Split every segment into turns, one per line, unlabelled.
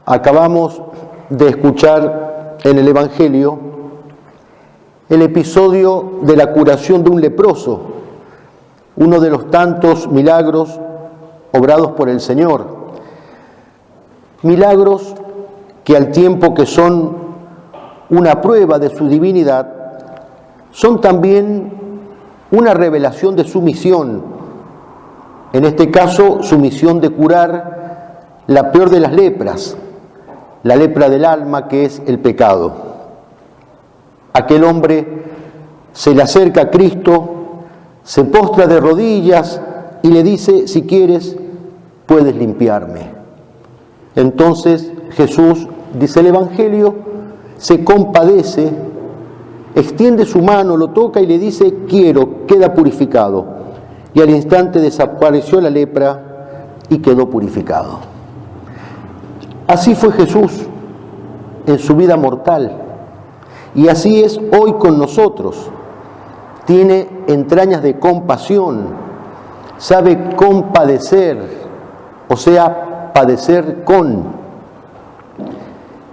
Acabamos de escuchar en el Evangelio el episodio de la curación de un leproso, uno de los tantos milagros obrados por el Señor. Milagros que al tiempo que son una prueba de su divinidad, son también una revelación de su misión. En este caso, su misión de curar la peor de las lepras, la lepra del alma, que es el pecado. Aquel hombre se le acerca a Cristo, se postra de rodillas y le dice: si quieres, puedes limpiarme. Entonces Jesús, dice el Evangelio, se compadece, extiende su mano, lo toca y le dice: quiero, queda purificado. Y al instante desapareció la lepra y quedó purificado. Así fue Jesús en su vida mortal. Y así es hoy con nosotros. Tiene entrañas de compasión, sabe compadecer, o sea, padecer con.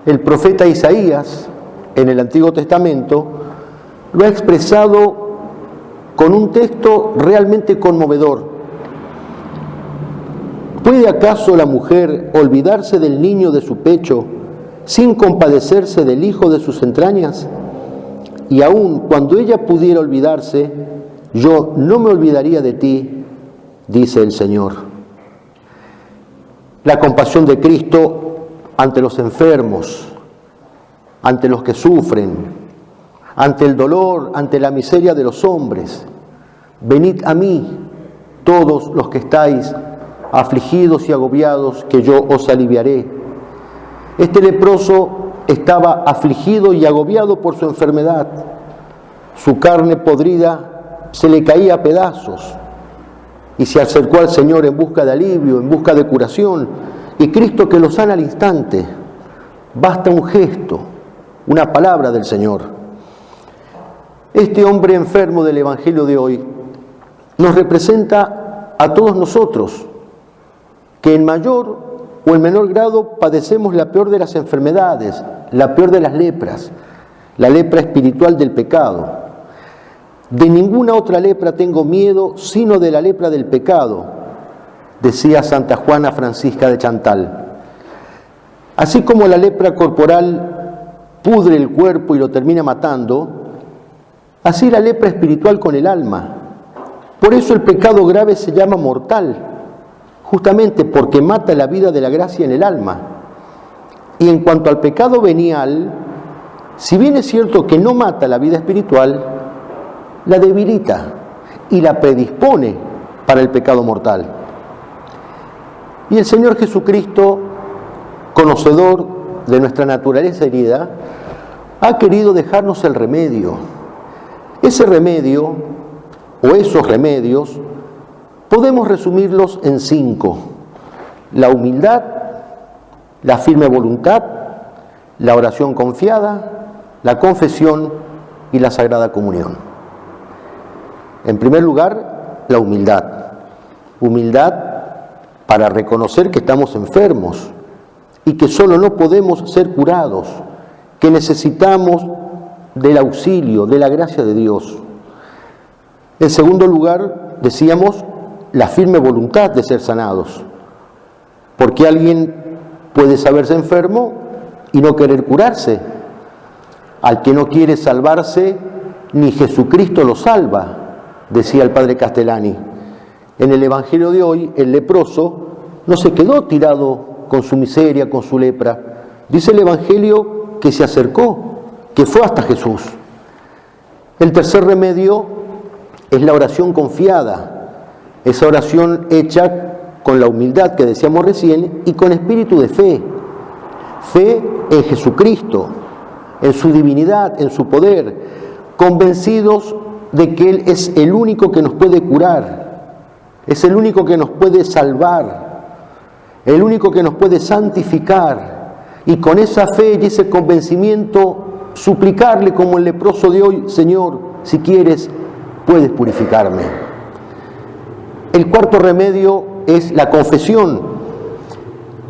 El profeta Isaías, en el Antiguo Testamento, lo ha expresado con un texto realmente conmovedor. ¿Puede acaso la mujer olvidarse del niño de su pecho sin compadecerse del hijo de sus entrañas? Y aun cuando ella pudiera olvidarse, yo no me olvidaría de ti, dice el Señor. La compasión de Cristo ante los enfermos, ante los que sufren, ante el dolor, ante la miseria de los hombres. Venid a mí, todos los que estáis afligidos y agobiados, que yo os aliviaré. Este leproso estaba afligido y agobiado por su enfermedad. Su carne podrida se le caía a pedazos y se acercó al Señor en busca de alivio, en busca de curación. Y Cristo, que lo sana al instante, basta un gesto, una palabra del Señor. Este hombre enfermo del Evangelio de hoy nos representa a todos nosotros, que en mayor o en menor grado padecemos la peor de las enfermedades, la peor de las lepras, la lepra espiritual del pecado. De ninguna otra lepra tengo miedo, sino de la lepra del pecado, decía Santa Juana Francisca de Chantal. Así como la lepra corporal pudre el cuerpo y lo termina matando, así la lepra espiritual con el alma. Por eso el pecado grave se llama mortal, justamente porque mata la vida de la gracia en el alma. Y en cuanto al pecado venial, si bien es cierto que no mata la vida espiritual, la debilita y la predispone para el pecado mortal. Y el Señor Jesucristo, conocedor de nuestra naturaleza herida, ha querido dejarnos el remedio. Ese remedio, o esos remedios, podemos resumirlos en 5: la humildad, la firme voluntad, la oración confiada, la confesión y la sagrada comunión. En primer lugar, la humildad. Humildad para reconocer que estamos enfermos y que solo no podemos ser curados, que necesitamos del auxilio, de la gracia de Dios. En segundo lugar, decíamos, la firme voluntad de ser sanados, porque alguien puede saberse enfermo y no querer curarse. Al que no quiere salvarse, ni Jesucristo lo salva, decía el padre Castellani. En el Evangelio de hoy, el leproso no se quedó tirado con su miseria, con su lepra. Dice el Evangelio que se acercó, que fue hasta Jesús. El tercer remedio es la oración confiada, esa oración hecha con la humildad que decíamos recién y con espíritu de fe. Fe en Jesucristo, en su divinidad, en su poder, convencidos de que Él es el único que nos puede curar, es el único que nos puede salvar, el único que nos puede santificar. Y con esa fe y ese convencimiento suplicarle como el leproso de hoy: Señor, si quieres, puedes purificarme. El cuarto remedio es la confesión.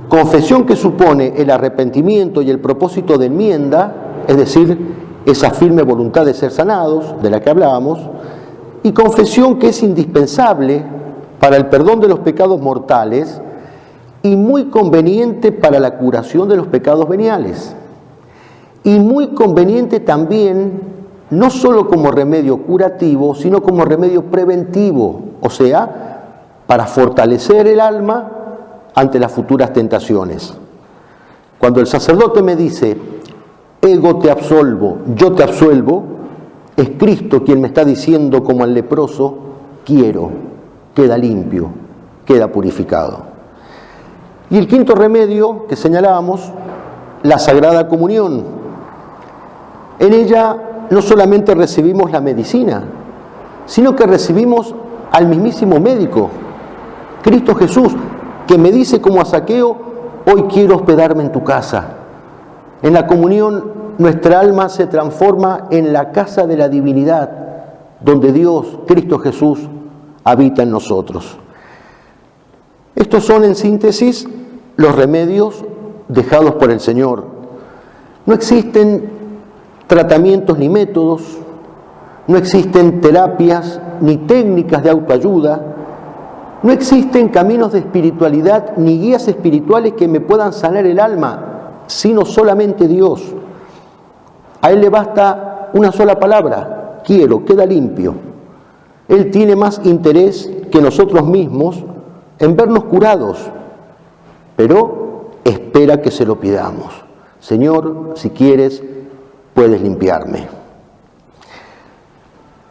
Confesión que supone el arrepentimiento y el propósito de enmienda, es decir, esa firme voluntad de ser sanados, de la que hablábamos, y confesión que es indispensable para el perdón de los pecados mortales y muy conveniente para la curación de los pecados veniales. Y muy conveniente también, no solo como remedio curativo, sino como remedio preventivo, o sea, para fortalecer el alma ante las futuras tentaciones. Cuando el sacerdote me dice, ego te absolvo, yo te absuelvo, es Cristo quien me está diciendo como al leproso, quiero, queda limpio, queda purificado. Y el quinto remedio que señalábamos, la Sagrada Comunión. En ella no solamente recibimos la medicina, sino que recibimos al mismísimo médico, Cristo Jesús, que me dice como a Zaqueo, hoy quiero hospedarme en tu casa. En la comunión nuestra alma se transforma en la casa de la divinidad, donde Dios, Cristo Jesús, habita en nosotros. Estos son, en síntesis, los remedios dejados por el Señor. No existen tratamientos ni métodos, no existen terapias ni técnicas de autoayuda, no existen caminos de espiritualidad ni guías espirituales que me puedan sanar el alma, sino solamente Dios. A Él le basta una sola palabra, quiero, queda limpio. Él tiene más interés que nosotros mismos en vernos curados, pero espera que se lo pidamos. Señor, si quieres, puedes limpiarme.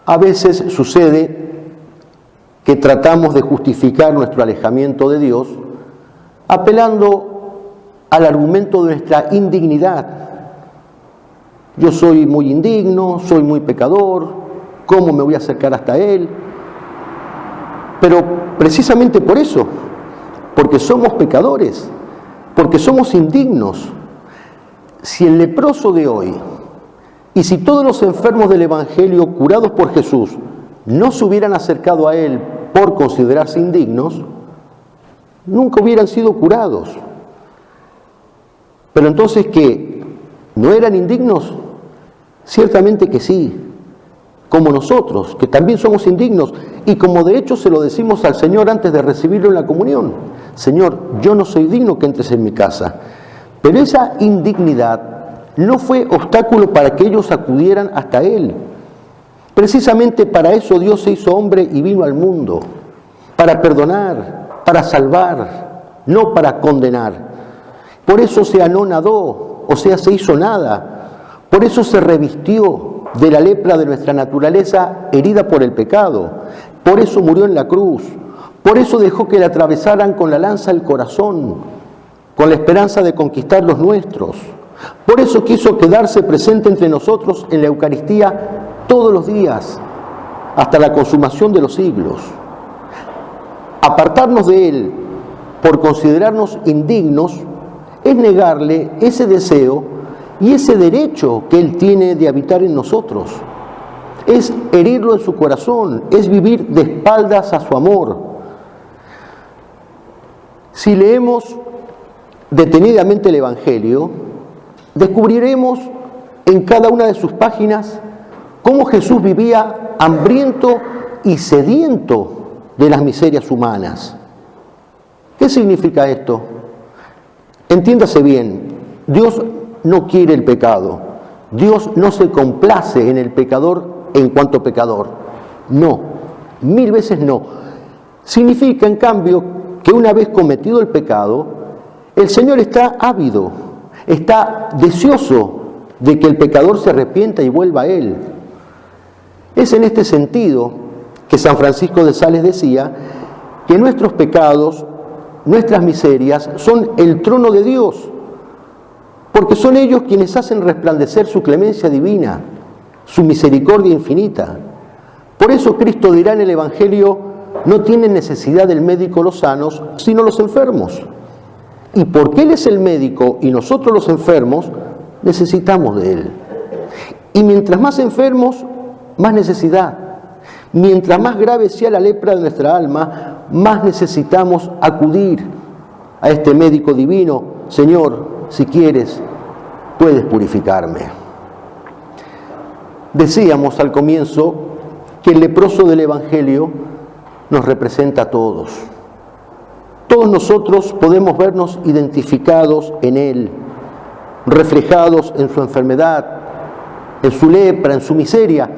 A veces sucede que tratamos de justificar nuestro alejamiento de Dios apelando al argumento de nuestra indignidad. Yo soy muy indigno, soy muy pecador, ¿cómo me voy a acercar hasta Él? Pero precisamente por eso, porque somos pecadores, porque somos indignos. Si el leproso de hoy y si todos los enfermos del Evangelio curados por Jesús no se hubieran acercado a Él por considerarse indignos, nunca hubieran sido curados. Pero entonces, ¿qué? ¿No eran indignos? Ciertamente que sí, como nosotros, que también somos indignos, y como de hecho se lo decimos al Señor antes de recibirlo en la comunión. Señor, yo no soy digno que entres en mi casa. Pero esa indignidad no fue obstáculo para que ellos acudieran hasta Él. Precisamente para eso Dios se hizo hombre y vino al mundo, para perdonar, para salvar, no para condenar. Por eso se anonadó, o sea, se hizo nada. Por eso se revistió de la lepra de nuestra naturaleza herida por el pecado. Por eso murió en la cruz. Por eso dejó que le atravesaran con la lanza el corazón, con la esperanza de conquistar los nuestros. Por eso quiso quedarse presente entre nosotros en la Eucaristía todos los días, hasta la consumación de los siglos. Apartarnos de Él por considerarnos indignos es negarle ese deseo y ese derecho que Él tiene de habitar en nosotros. Es herirlo en su corazón, es vivir de espaldas a su amor. Si leemos detenidamente el Evangelio, descubriremos en cada una de sus páginas cómo Jesús vivía hambriento y sediento de las miserias humanas. ¿Qué significa esto? Entiéndase bien, Dios no quiere el pecado. Dios no se complace en el pecador en cuanto pecador. No, 1000 veces no. Significa, en cambio, que una vez cometido el pecado, el Señor está ávido, está deseoso de que el pecador se arrepienta y vuelva a Él. Es en este sentido que San Francisco de Sales decía que nuestros pecados, nuestras miserias, son el trono de Dios, porque son ellos quienes hacen resplandecer su clemencia divina, su misericordia infinita. Por eso Cristo dirá en el Evangelio, no tienen necesidad del médico los sanos, sino los enfermos. Y porque Él es el médico y nosotros los enfermos, necesitamos de Él. Y mientras más enfermos, más necesidad. Mientras más grave sea la lepra de nuestra alma, más necesitamos acudir a este médico divino: Señor, si quieres, puedes purificarme. Decíamos al comienzo que el leproso del Evangelio nos representa a todos. Todos nosotros podemos vernos identificados en Él, reflejados en su enfermedad, en su lepra, en su miseria,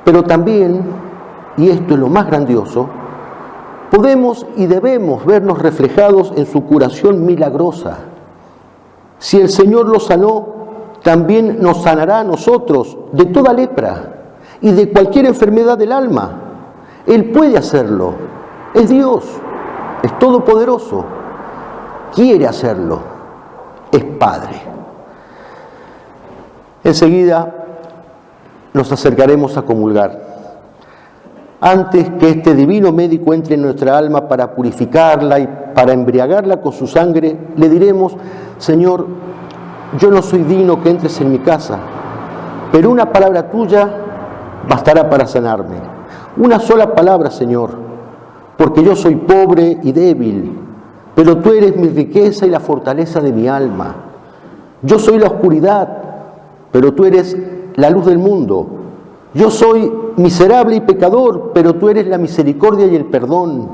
pero también, y esto es lo más grandioso, podemos y debemos vernos reflejados en su curación milagrosa. Si el Señor lo sanó, también nos sanará a nosotros de toda lepra y de cualquier enfermedad del alma. Él puede hacerlo, es Dios, es todopoderoso, quiere hacerlo, es Padre. Enseguida nos acercaremos a comulgar. Antes que este divino médico entre en nuestra alma para purificarla y para embriagarla con su sangre, le diremos: Señor, yo no soy digno que entres en mi casa, pero una palabra tuya bastará para sanarme. Una sola palabra, Señor, porque yo soy pobre y débil, pero tú eres mi riqueza y la fortaleza de mi alma. Yo soy la oscuridad, pero tú eres la luz del mundo. Yo soy miserable y pecador, pero tú eres la misericordia y el perdón.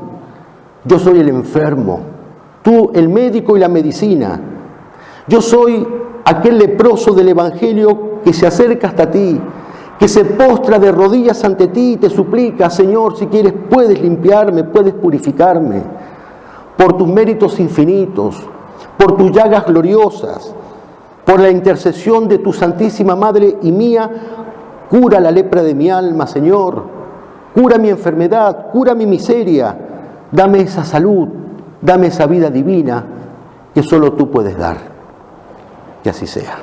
Yo soy el enfermo, tú el médico y la medicina. Yo soy aquel leproso del Evangelio que se acerca hasta ti, que se postra de rodillas ante ti y te suplica: Señor, si quieres puedes limpiarme, puedes purificarme. Por tus méritos infinitos, por tus llagas gloriosas, por la intercesión de tu Santísima Madre y mía, cura la lepra de mi alma, Señor. Cura mi enfermedad, cura mi miseria. Dame esa salud, dame esa vida divina que solo tú puedes dar. Que así sea.